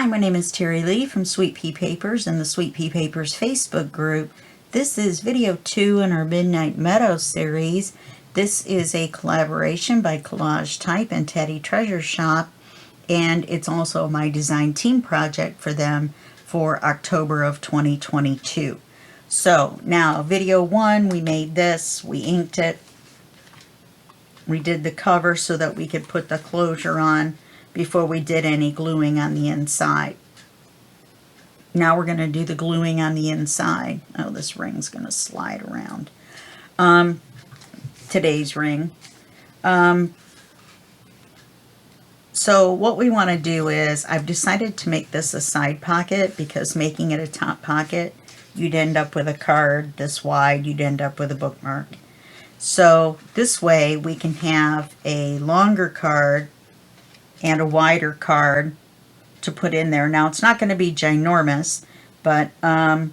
Hi, my name is Terry Lee from Sweet Pea Papers and the Sweet Pea Papers Facebook group. This is video 2 in our Midnight Meadow series. This is a collaboration by CollageType and Tatty Treasure Shop, and it's also my design team project for them for October of 2022. So now video 1, we made this, we inked it, we did the cover so that we could put the closure on before we did any gluing on the inside. Now we're going to do the gluing on the inside. Oh, this ring's going to slide around. Today's ring. So what we want to do is, I've decided to make this a side pocket because making it a top pocket, you'd end up with a card this wide, you'd end up with a bookmark. So this way we can have a longer card and a wider card to put in there. Now it's not going to be ginormous, but and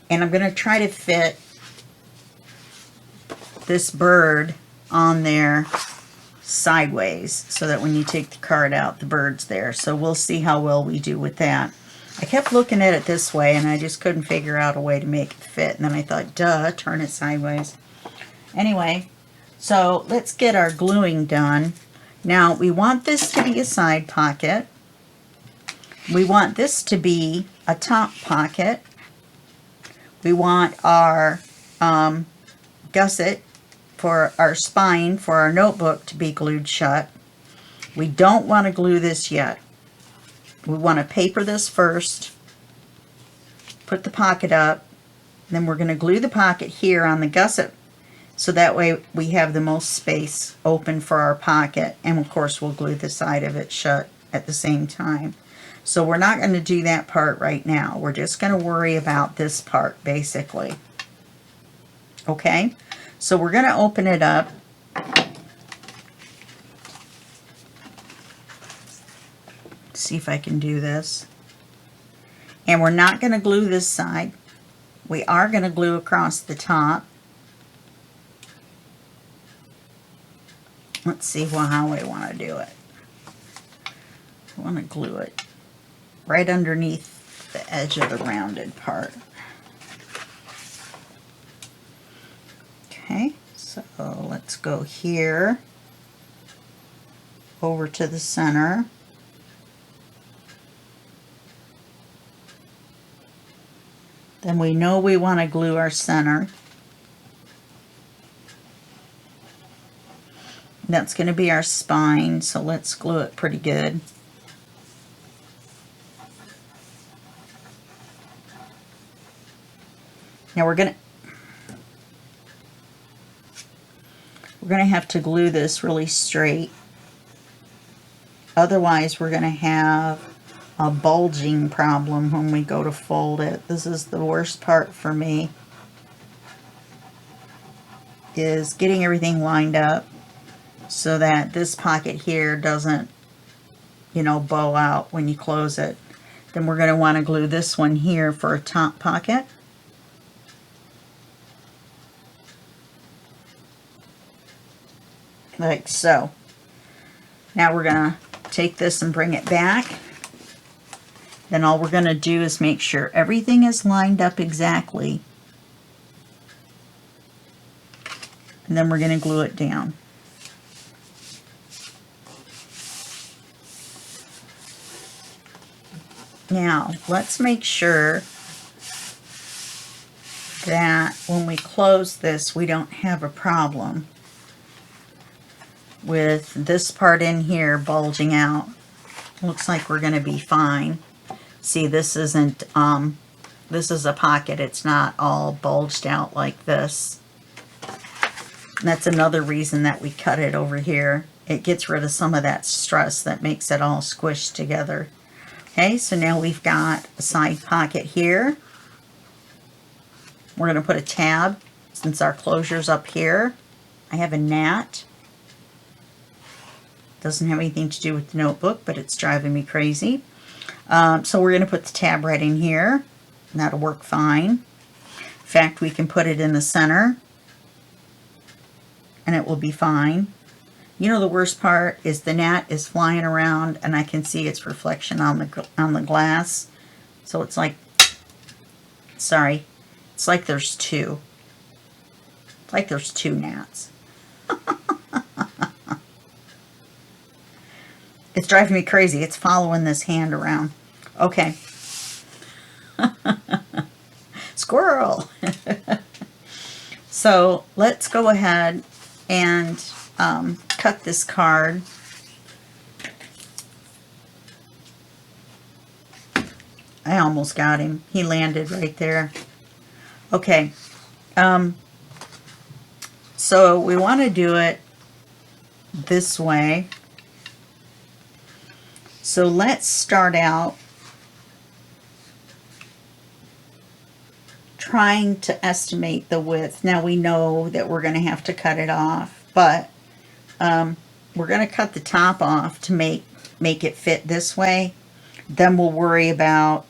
I'm going to try to fit this bird on there sideways so that when you take the card out, the bird's there. So we'll see how well we do with that. I kept looking at it this way and I just couldn't figure out a way to make it fit, and then I thought, duh, turn it sideways. Anyway, so let's get our gluing done. Now, we want this to be a side pocket. We want this to be a top pocket. We want our gusset for our spine for our notebook to be glued shut. We don't want to glue this yet. We want to paper this first, put the pocket up, then we're going to glue the pocket here on the gusset, so that way we have the most space open for our pocket, and of course we'll glue the side of it shut at the same time. So we're not going to do that part right now. We're just going to worry about this part basically. Okay, so we're going to open it up. See if I can do this. And we're not going to glue this side. We are going to glue across the top. Let's see how I want to do it. I want to glue it right underneath the edge of the rounded part. Okay, so let's go here, over to the center. Then we know we want to glue our center. That's going to be our spine, so let's glue it pretty good. Now we're going to have to glue this really straight. Otherwise, we're going to have a bulging problem when we go to fold it. This is the worst part for me, is getting everything lined up so that this pocket here doesn't, bow out when you close it. Then we're going to want to glue this one here for a top pocket. Like so. Now we're going to take this and bring it back. Then all we're going to do is make sure everything is lined up exactly. And then we're going to glue it down. Now, let's make sure that when we close this, we don't have a problem with this part in here bulging out. Looks like we're going to be fine. See, this isn't, this is a pocket. It's not all bulged out like this. And that's another reason that we cut it over here. It gets rid of some of that stress that makes it all squished together. Okay, so now we've got a side pocket here. We're going to put a tab since our closure's up here. I have a gnat. Doesn't have anything to do with the notebook, but it's driving me crazy. So we're going to put the tab right in here. And that'll work fine. In fact, we can put it in the center and it will be fine. You know, the worst part is the gnat is flying around and I can see its reflection on the glass. So it's like, sorry, it's like there's two. It's like there's two gnats. It's driving me crazy. It's following this hand around. Okay. Squirrel. So let's go ahead and cut this card. I almost got him. He landed right there. Okay. So we want to do it this way. So let's start out trying to estimate the width. Now we know that we're going to have to cut it off, but we're going to cut the top off to make it fit this way. Then we'll worry about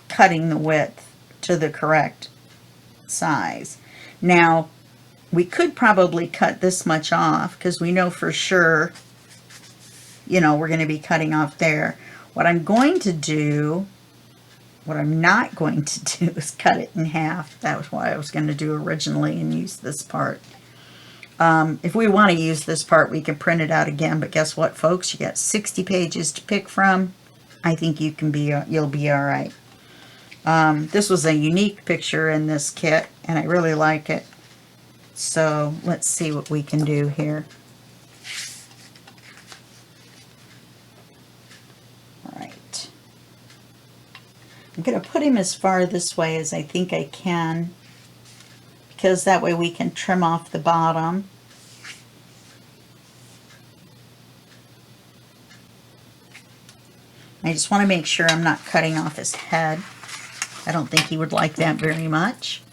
cutting the width to the correct size. Now, we could probably cut this much off because we know for sure, you know, we're going to be cutting off there. What I'm going to do, what I'm not going to do is cut it in half. That was what I was going to do originally and use this part. If we want to use this part, we can print it out again, but guess what, folks? You got 60 pages to pick from. I think you can be, you'll be all right. This was a unique picture in this kit, and I really like it. So let's see what we can do here. All right. I'm going to put him as far this way as I think I can, because that way we can trim off the bottom. I just want to make sure I'm not cutting off his head. I don't think he would like that very much.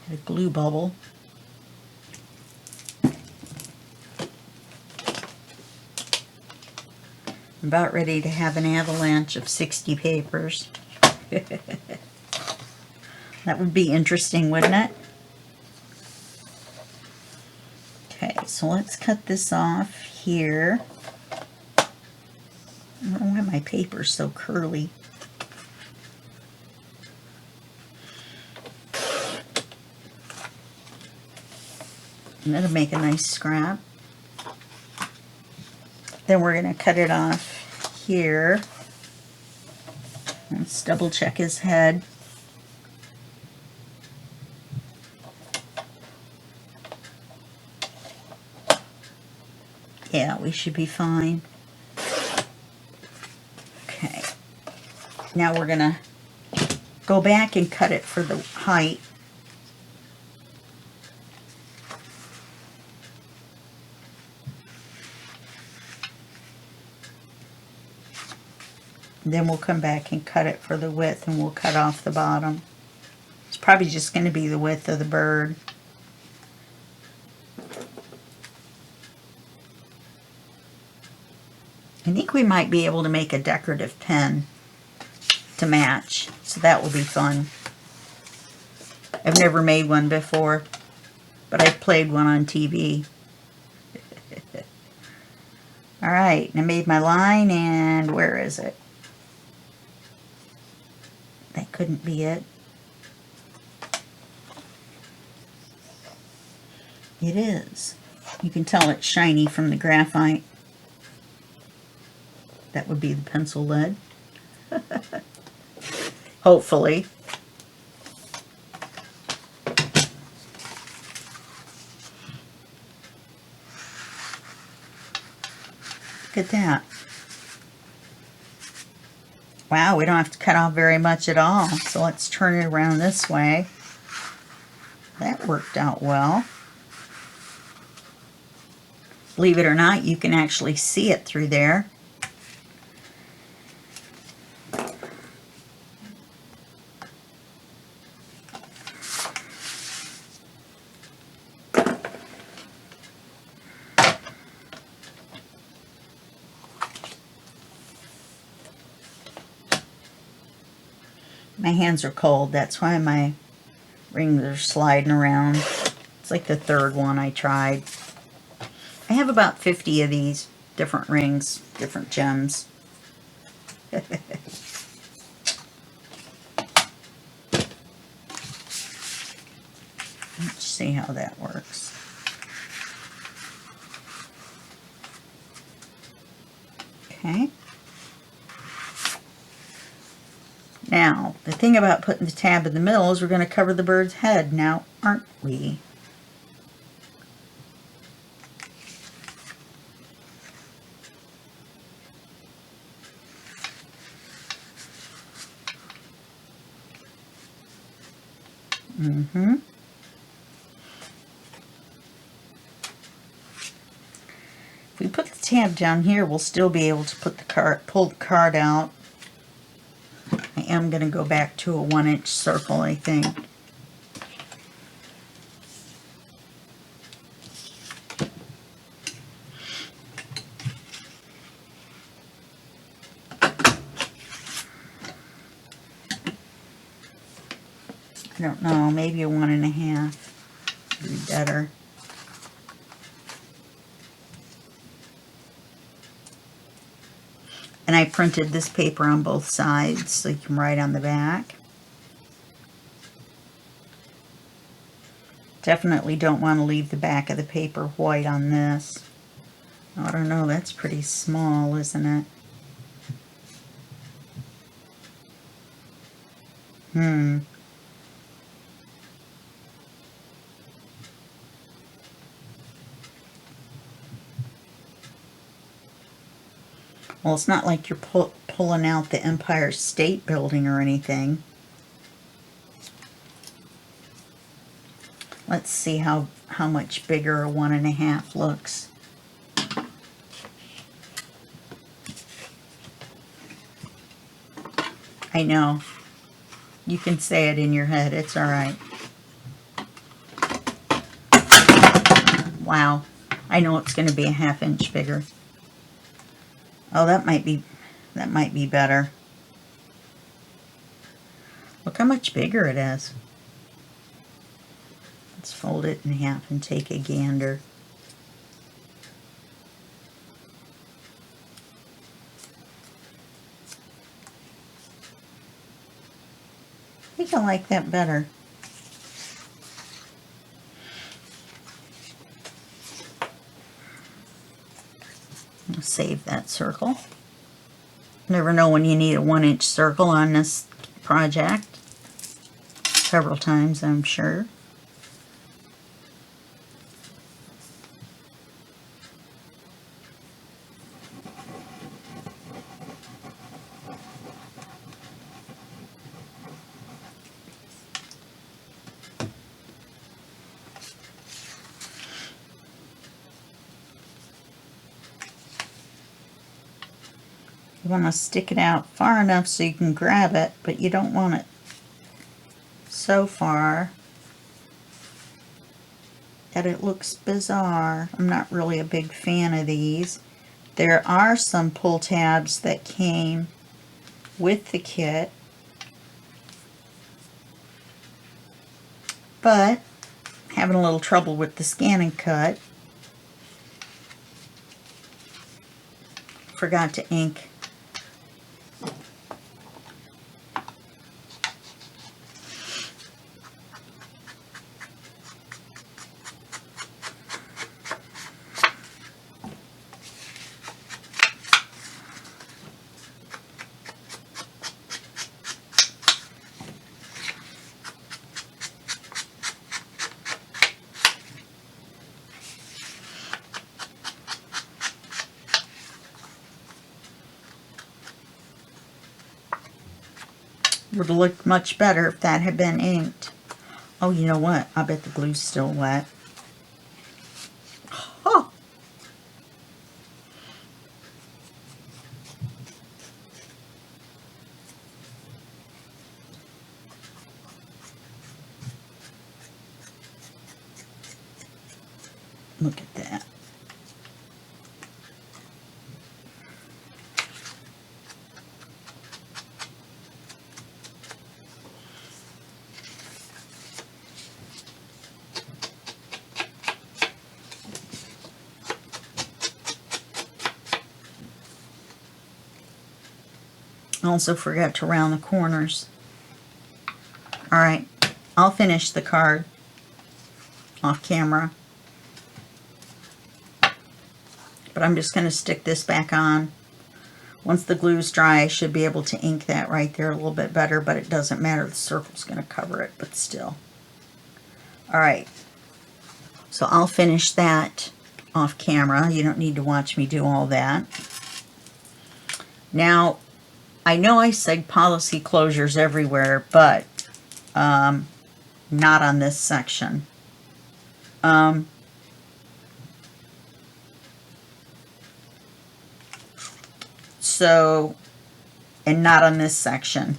Got a glue bubble. I'm about ready to have an avalanche of 60 papers. That would be interesting, wouldn't it? Okay, so let's cut this off here. I don't know why my paper's so curly. And that'll make a nice scrap. Then we're going to cut it off here. Let's double check his head. Yeah, we should be fine. Okay. Now we're going to go back and cut it for the height. Then we'll come back and cut it for the width, and we'll cut off the bottom. It's probably just going to be the width of the bird. I think we might be able to make a decorative pen to match, so that will be fun. I've never made one before, but I've played one on TV. All right, I made my line, and where is it? That couldn't be it. It is. You can tell it's shiny from the graphite. That would be the pencil lead. Hopefully. Look at that. Wow, we don't have to cut off very much at all. So let's turn it around this way. That worked out well. Believe it or not, you can actually see it through there. My hands are cold, that's why my rings are sliding around. It's like the third one I tried. I have about 50 of these different rings, different gems. Let's see how that works. Okay. Now, the thing about putting the tab in the middle is we're going to cover the bird's head now, aren't we? Mm-hmm. If we put the tab down here, we'll still be able to put the card, pull the card out. I am going to go back to a 1-inch circle, I think. I don't know, maybe a 1.5 would be better. And I printed this paper on both sides so you can write on the back. Definitely don't want to leave the back of the paper white on this. I don't know, that's pretty small, isn't it? Well, it's not like you're pulling out the Empire State Building or anything. Let's see how much bigger a 1.5 looks. I know. You can say it in your head. It's all right. Wow. I know it's going to be a 1/2 inch bigger. Oh, that might be better. Look how much bigger it is. Let's fold it in half and take a gander. I think I like that better. I'll save that circle. Never know when you need a 1-inch circle on this project. Several times, I'm sure. You want to stick it out far enough so you can grab it, but you don't want it so far that it looks bizarre. I'm not really a big fan of these. There are some pull tabs that came with the kit, but having a little trouble with the scan and cut. Forgot to ink. Would have looked much better if that had been inked. Oh, you know what? I bet the glue's still wet. Oh! Look at that. Also forgot to round the corners. All right, I'll finish the card off camera. But I'm just going to stick this back on. Once the glue's dry, I should be able to ink that right there a little bit better, but it doesn't matter. The circle's going to cover it, but still. All right. So I'll finish that off camera. You don't need to watch me do all that. Now, I know I said policy closures everywhere, but not on this section. So, and not on this section.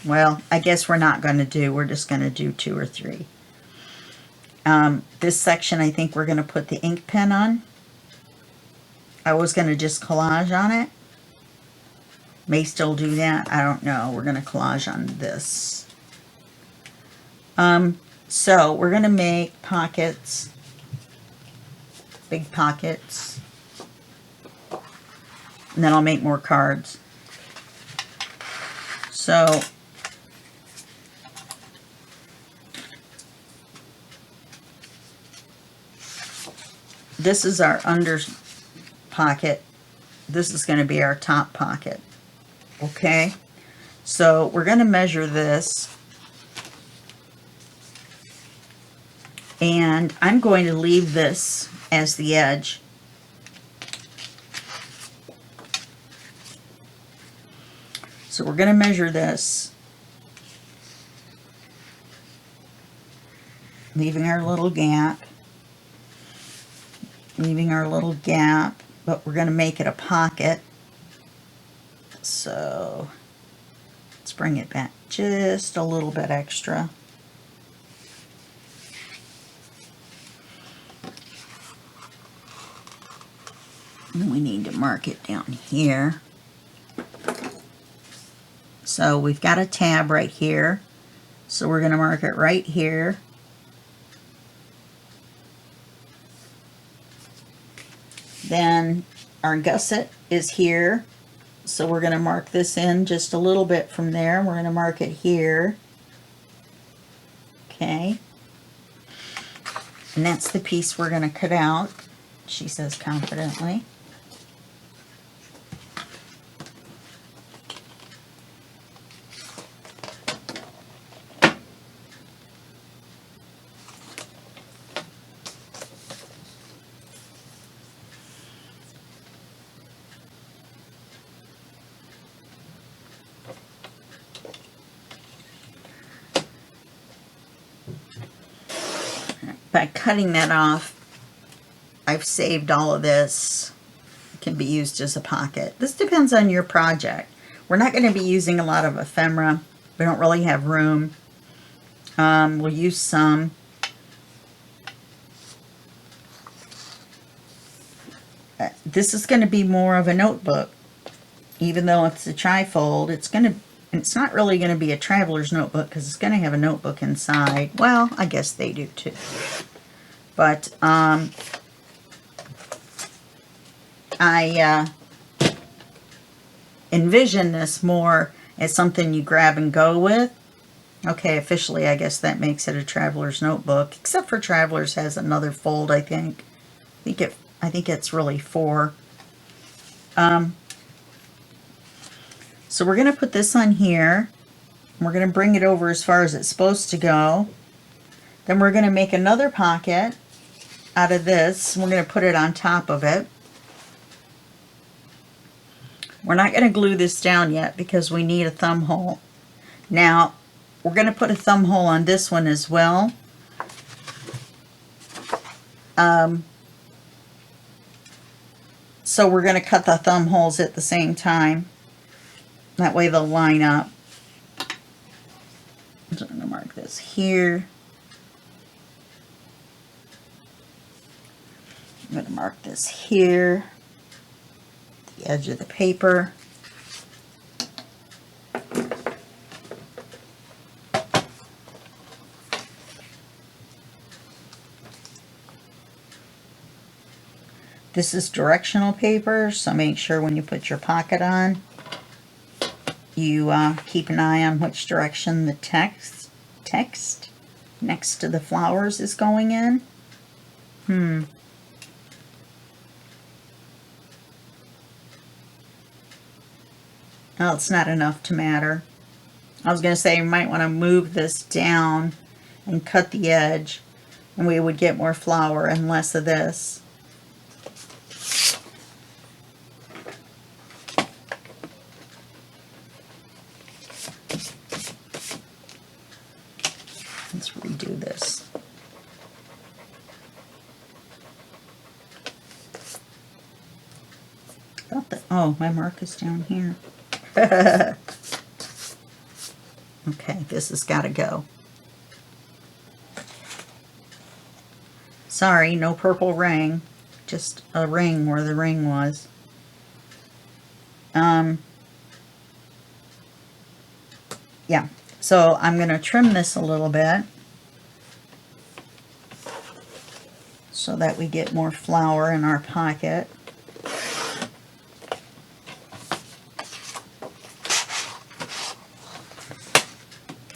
Well, I guess we're not going to do, we're just going to do 2 or 3. This section, I think we're going to put the ink pen on. I was going to just collage on it. May still do that. I don't know. We're going to collage on this. So we're going to make pockets, big pockets, and then I'll make more cards. So this is our under pocket. This is going to be our top pocket. Okay, so we're going to measure this. And I'm going to leave this as the edge. So we're going to measure this, leaving our little gap, but we're going to make it a pocket. So let's bring it back just a little bit extra. And we need to mark it down here. So we've got a tab right here. So we're going to mark it right here. Then our gusset is here. So we're going to mark this in just a little bit from there. We're going to mark it here. Okay. And that's the piece we're going to cut out, she says confidently. By cutting that off, I've saved all of this. It can be used as a pocket. This depends on your project. We're not going to be using a lot of ephemera. We don't really have room. We'll use some. This is going to be more of a notebook. Even though it's a trifold, it's not really going to be a traveler's notebook because it's going to have a notebook inside. Well, I guess they do too. But I envision this more as something you grab and go with. Okay, officially, I guess that makes it a traveler's notebook, except for Travelers has another fold, I think. I think it's really 4. So we're going to put this on here. We're going to bring it over as far as it's supposed to go. Then we're going to make another pocket out of this. We're going to put it on top of it. We're not going to glue this down yet because we need a thumb hole. Now, we're going to put a thumb hole on this one as well. So we're going to cut the thumb holes at the same time. That way they'll line up. So I'm going to mark this here. I'm going to mark this here, the edge of the paper. This is directional paper, so make sure when you put your pocket on, you keep an eye on which direction the text next to the flowers is going in. Oh, it's not enough to matter. I was going to say you might want to move this down and cut the edge, and we would get more flower and less of this. Let's redo this. Oh, my mark is down here. Okay, this has got to go. Sorry, no purple ring. Just a ring where the ring was. Yeah, so I'm going to trim this a little bit so that we get more flower in our pocket.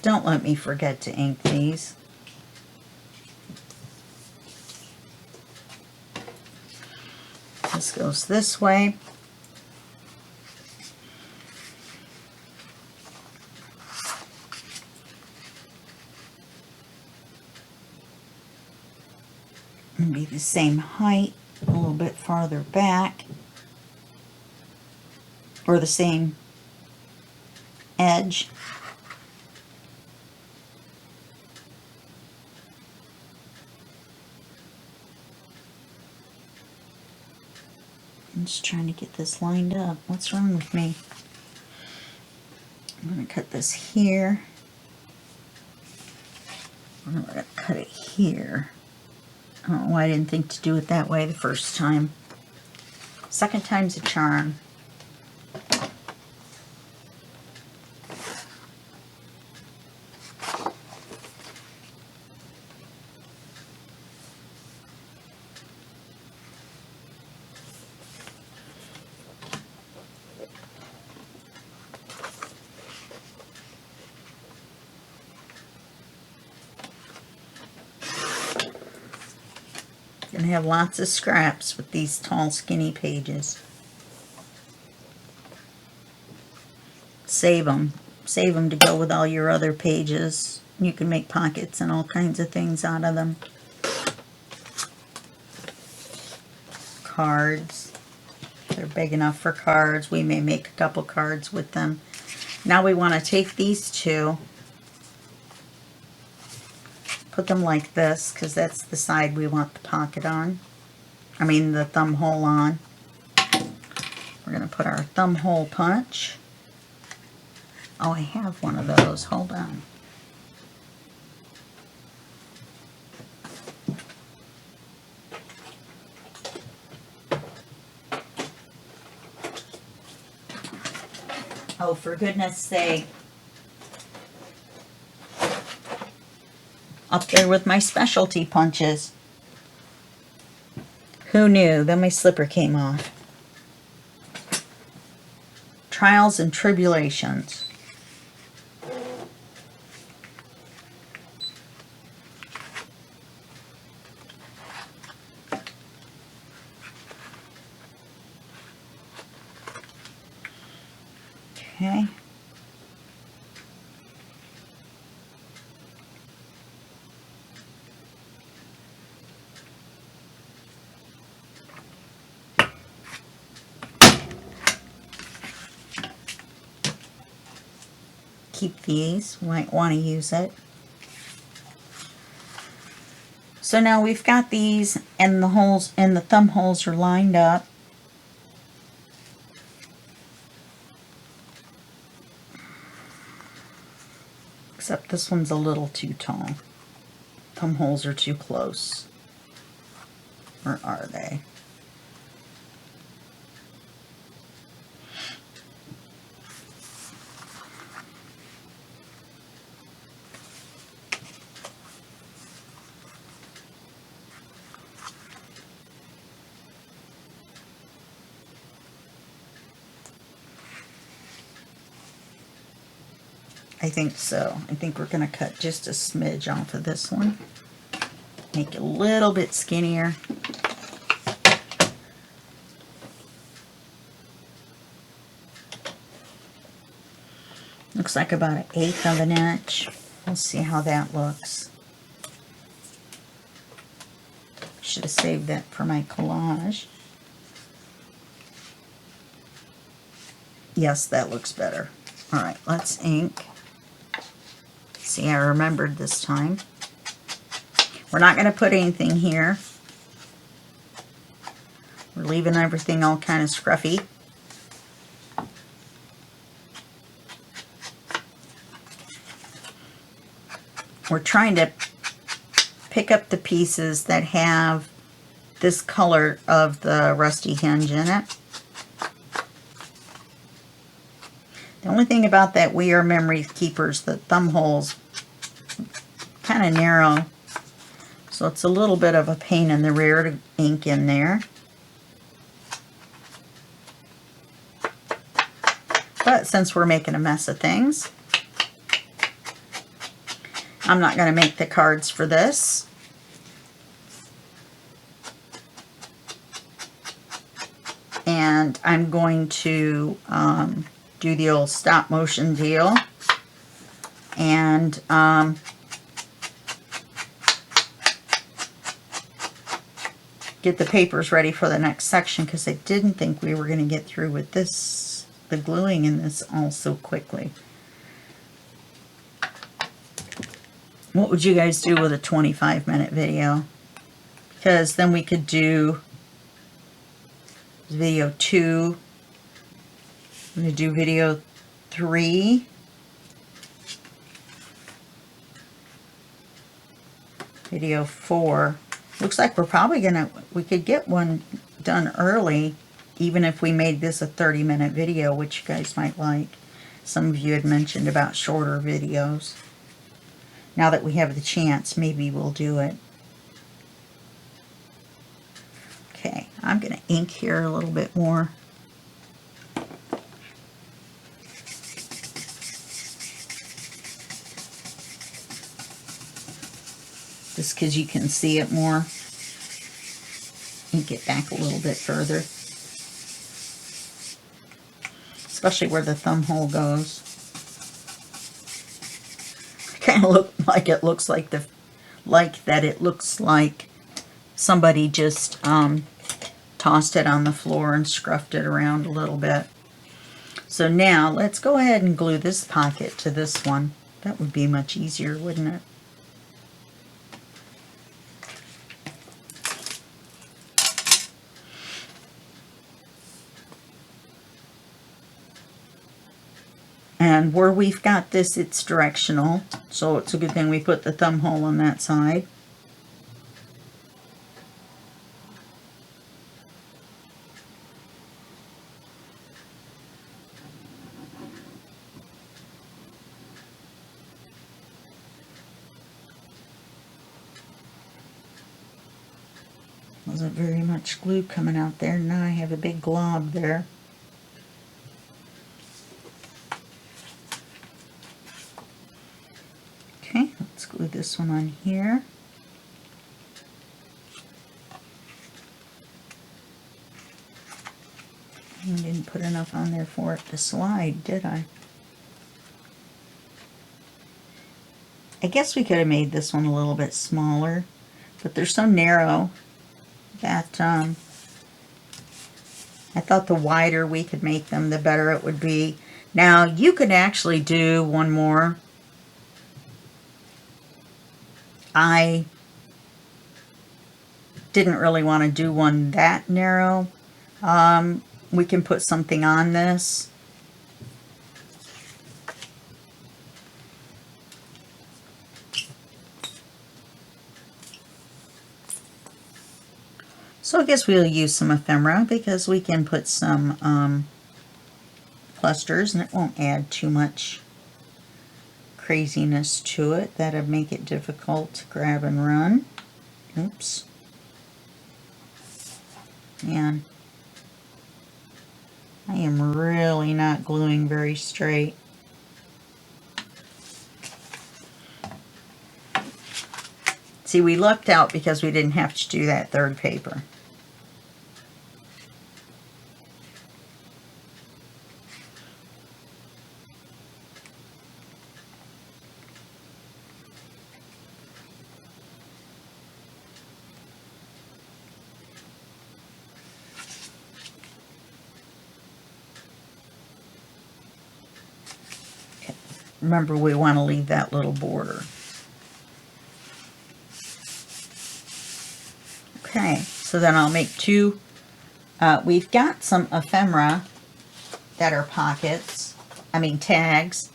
Don't let me forget to ink these. This goes this way. And be the same height, a little bit farther back, or the same edge. I'm just trying to get this lined up. What's wrong with me? I'm going to cut this here. And we're going to cut it here. I don't know why I didn't think to do it that way the first time. Second time's a charm. Gonna have lots of scraps with these tall, skinny pages. Save them. Save them to go with all your other pages. You can make pockets and all kinds of things out of them. Cards. They're big enough for cards. We may make a couple cards with them. Now we want to take these two, put them like this, because that's the side we want the pocket on. I mean the thumb hole on. We're going to put our thumb hole punch. Oh, I have one of those. Hold on. Oh, for goodness sake. Up there with my specialty punches. Who knew? Then my slipper came off. Trials and tribulations. Okay. Keep these, might want to use it. So now we've got these and the holes and the thumb holes are lined up. Except this one's a little too tall. Thumb holes are too close. Or are they? I think so. I think we're going to cut just a smidge off of this one. Make it a little bit skinnier. Looks like about 1/8 of an inch. We'll see how that looks. Should have saved that for my collage. Yes, that looks better. All right, let's ink. See, I remembered this time. We're not going to put anything here. We're leaving everything all kind of scruffy. We're trying to pick up the pieces that have this color of the rusty hinge in it. The only thing about that We Are Memory Keepers, the thumb hole's kind of narrow, so it's a little bit of a pain in the rear to ink in there. But since we're making a mess of things, I'm not going to make the cards for this. And I'm going to do the old stop motion deal and get the papers ready for the next section, because I didn't think we were going to get through with this, the gluing in this all so quickly. What would you guys do with a 25-minute video? Because then we could do video 2. I'm going to do video 3. Video 4. Looks like we're probably we could get one done early, even if we made this a 30-minute video, which you guys might like. Some of you had mentioned about shorter videos. Now that we have the chance, maybe we'll do it. Okay, I'm going to ink here a little bit more. Just because you can see it more. Ink it back a little bit further. Especially where the thumb hole goes. Kind of look like it looks like it looks like somebody just tossed it on the floor and scruffed it around a little bit. So now let's go ahead and glue this pocket to this one. That would be much easier, wouldn't it? And where we've got this, it's directional, so it's a good thing we put the thumb hole on that side. Wasn't very much glue coming out there. Now I have a big glob there. Okay, let's glue this one on here. I didn't put enough on there for it to slide, did I? I guess we could have made this one a little bit smaller, but they're so narrow that I thought the wider we could make them, the better it would be. Now, you could actually do one more. I didn't really want to do one that narrow. We can put something on this. So I guess we'll use some ephemera, because we can put some clusters and it won't add too much craziness to it. That'd make it difficult to grab and run. Oops. Man, I am really not gluing very straight. See, we lucked out because we didn't have to do that third paper. Remember, we want to leave that little border. Okay, so then I'll make two. We've got some ephemera that are pockets, tags,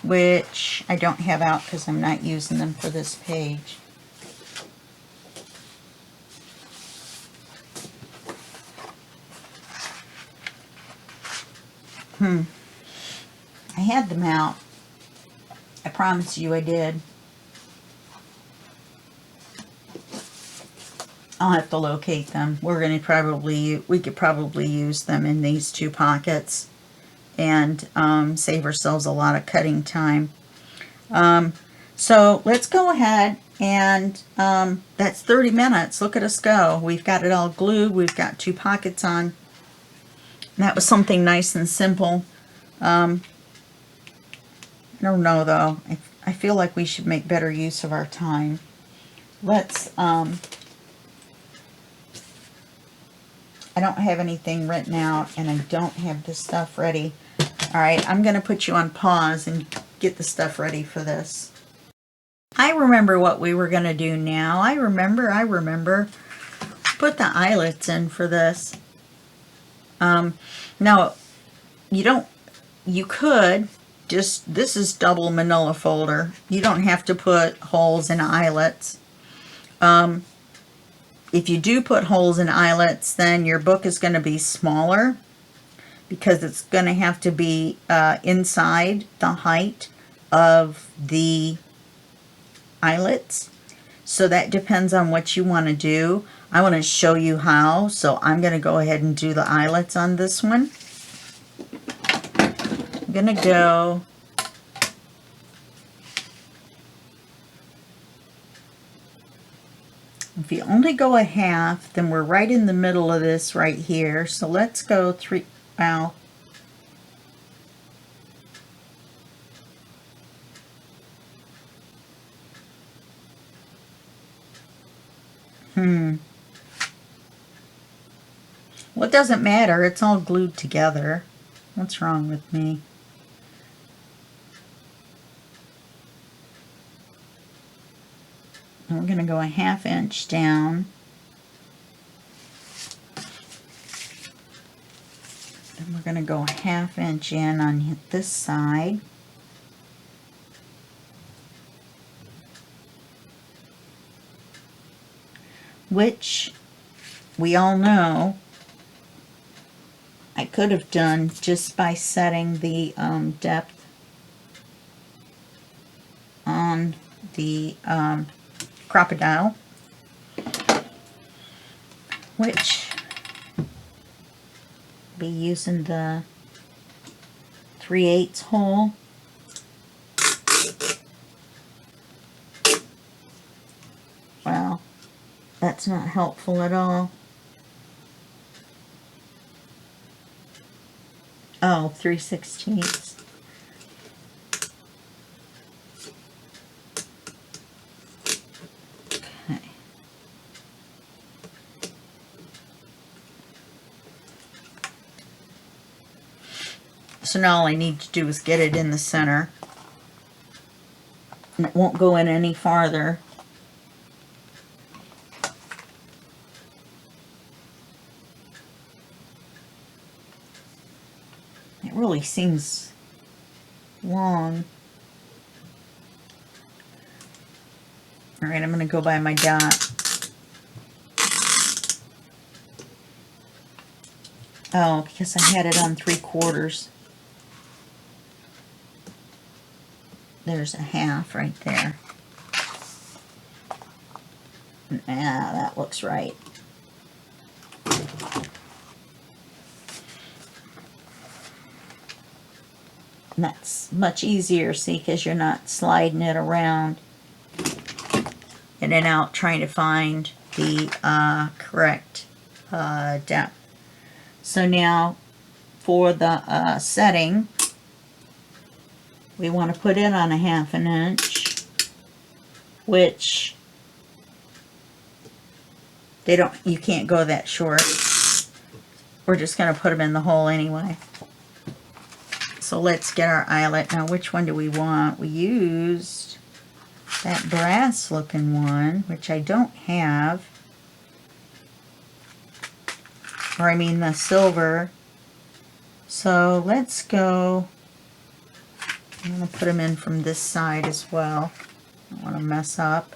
which I don't have out because I'm not using them for this page. I had them out. I promise you I did. I'll have to locate them. We could probably use them in these two pockets and save ourselves a lot of cutting time. So let's go ahead and that's 30 minutes. Look at us go. We've got it all glued. We've got two pockets on. That was something nice and simple. I don't know though. I feel like we should make better use of our time. Let's I don't have anything written out and I don't have this stuff ready. Alright, I'm going to put you on pause and get the stuff ready for this. I remember what we were going to do now. I remember. Put the eyelets in for this. Now, you could just, this is double manila folder. You don't have to put holes in eyelets. If you do put holes in eyelets, then your book is going to be smaller because it's going to have to be inside the height of the eyelets. So that depends on what you want to do. I want to show you how, so I'm going to go ahead and do the eyelets on this one. I'm going to go if you only go a half, then we're right in the middle of this right here. So let's go three, well, well, it doesn't matter. It's all glued together. What's wrong with me? And we're going to go a ½ inch down. Then we're going to go a ½ inch in on this side. Which we all know I could have done just by setting the depth on the crocodile, which be using the 3/8 hole. Well, that's not helpful at all. Oh, 3/16. Okay. So now all I need to do is get it in the center. And it won't go in any farther. It really seems long. Alright, I'm going to go by my dot. Oh, because I had it on 3/4. There's a ½ right there. Yeah, that looks right. And that's much easier, see, because you're not sliding it around. in and out trying to find the correct depth. So now for the setting, we want to put it on a 1/2 inch, which you can't go that short. We're just going to put them in the hole anyway. So let's get our eyelet. Now, which one do we want? We used that brass looking one, which I don't have. Or I mean the silver. So let's go. I'm going to put them in from this side as well. I don't want to mess up.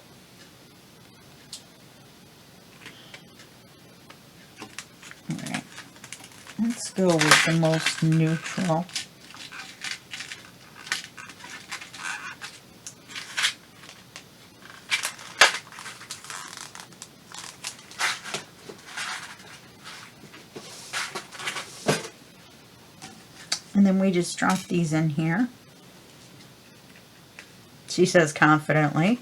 Alright. Let's go with the most neutral. And then we just drop these in here. She says confidently.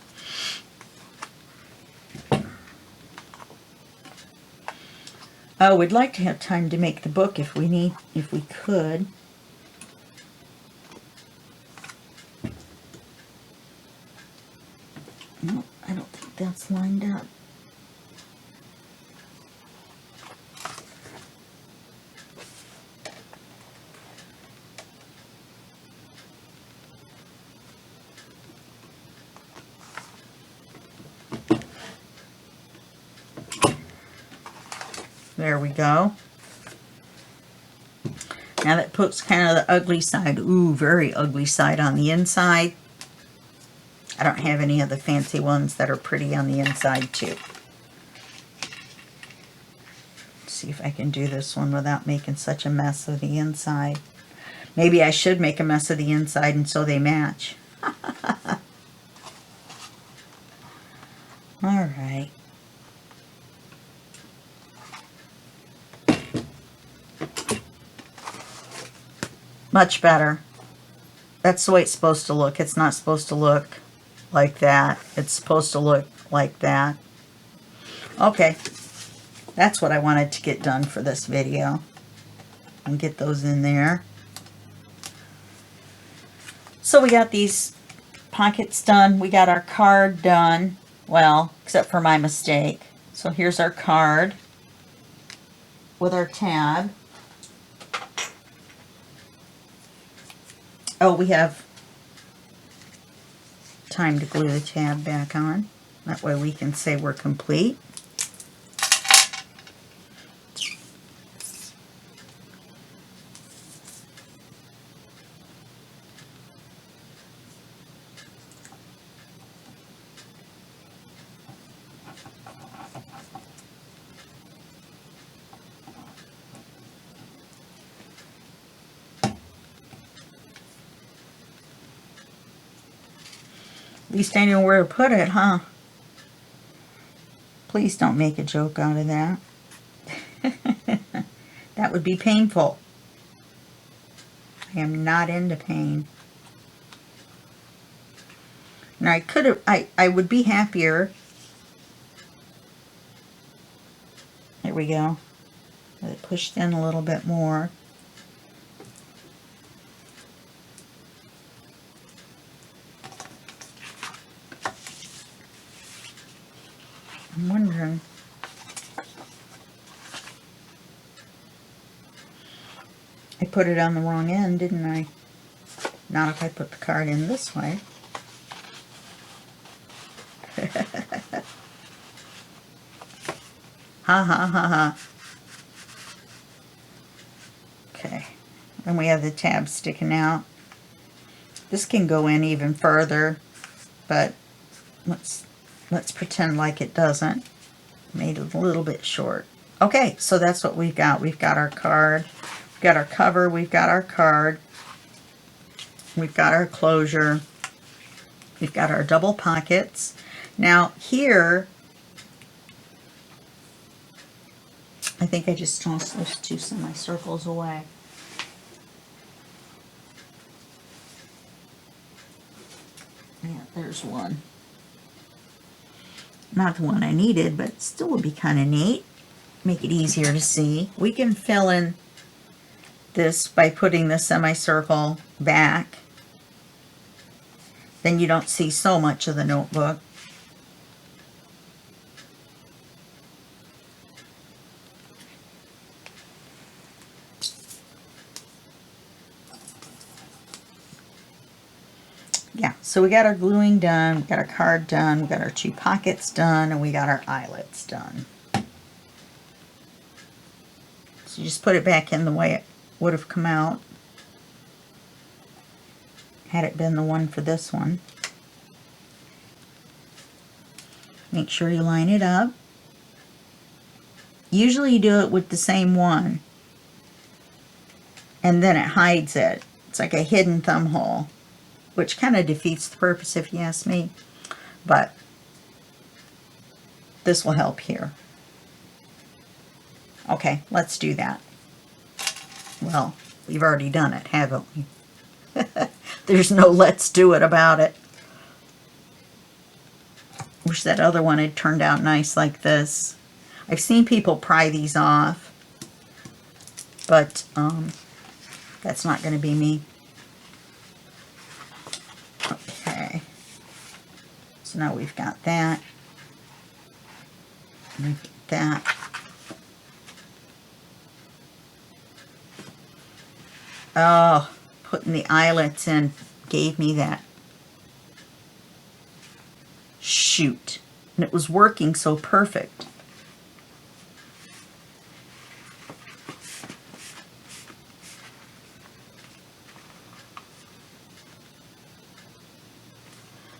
Oh, we'd like to have time to make the book if we could. No, I don't think that's lined up. There we go. Now that puts kind of the ugly side, ooh, very ugly side on the inside. I don't have any of the fancy ones that are pretty on the inside too. Let's see if I can do this one without making such a mess of the inside. Maybe I should make a mess of the inside and so they match. All right. Much better. That's the way it's supposed to look. It's not supposed to look like that. It's supposed to look like that. Okay. That's what I wanted to get done for this video. And get those in there. So we got these pockets done. We got our card done. Well, except for my mistake. So here's our card with our tab. Oh, we have time to glue the tab back on. That way we can say we're complete. At least I know where to put it, huh? Please don't make a joke out of that. That would be painful. I am not into pain. Now I could have, I would be happier. There we go. Let it pushed in a little bit more. I'm wondering. I put it on the wrong end, didn't I? Not if I put the card in this way. Ha ha ha ha. Okay. And we have the tab sticking out. This can go in even further, but let's pretend like it doesn't. Made it a little bit short. Okay, so that's what we've got. We've got our card, we've got our cover, we've got our card, we've got our closure, we've got our double pockets. Now here, I think I just tossed those two semicircles away. Yeah, there's one. not the one I needed, but still would be kind of neat. Make it easier to see. We can fill in this by putting the semicircle back. Then you don't see so much of the notebook. Yeah, so we got our gluing done, we got our card done, we got our 2 pockets done, and we got our eyelets done. So you just put it back in the way it would have come out had it been the one for this one. Make sure you line it up. Usually you do it with the same one, and then it hides it. It's like a hidden thumb hole, which kind of defeats the purpose if you ask me, but this will help here. Okay, let's do that. Well, we've already done it, haven't we? There's no let's do it about it. Wish that other one had turned out nice like this. I've seen people pry these off, but that's not going to be me. Okay, so now we've got that. We've got that. Oh, putting the eyelets in gave me that. Shoot. And it was working so perfect.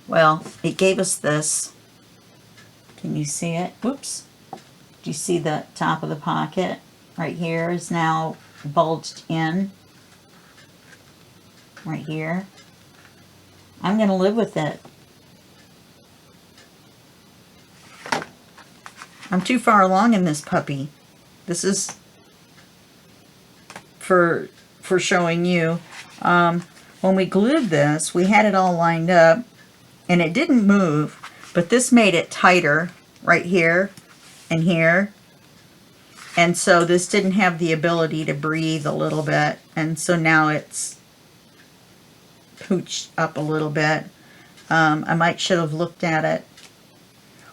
Well, it gave us this. Can you see it? Whoops. Do you see the top of the pocket? Right here is now bulged in. Right here. I'm going to live with it. I'm too far along in this puppy. This is for showing you. When we glued this, we had it all lined up, and it didn't move, but this made it tighter right here and here. And so this didn't have the ability to breathe a little bit, and so now it's pooched up a little bit. I should have looked at it.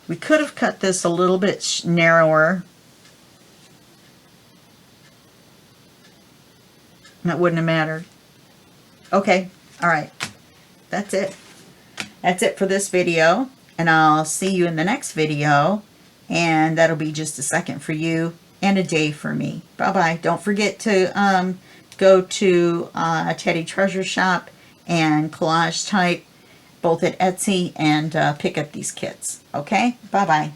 We could have cut this a little bit narrower. That wouldn't have mattered. Okay, all right. That's it. That's it for this video, and I'll see you in the next video, and that'll be just a second for you and a day for me. Bye-bye. Don't forget to go to Tatty Treasure Shop and CollageType, both at Etsy, and pick up these kits. Okay? Bye-bye.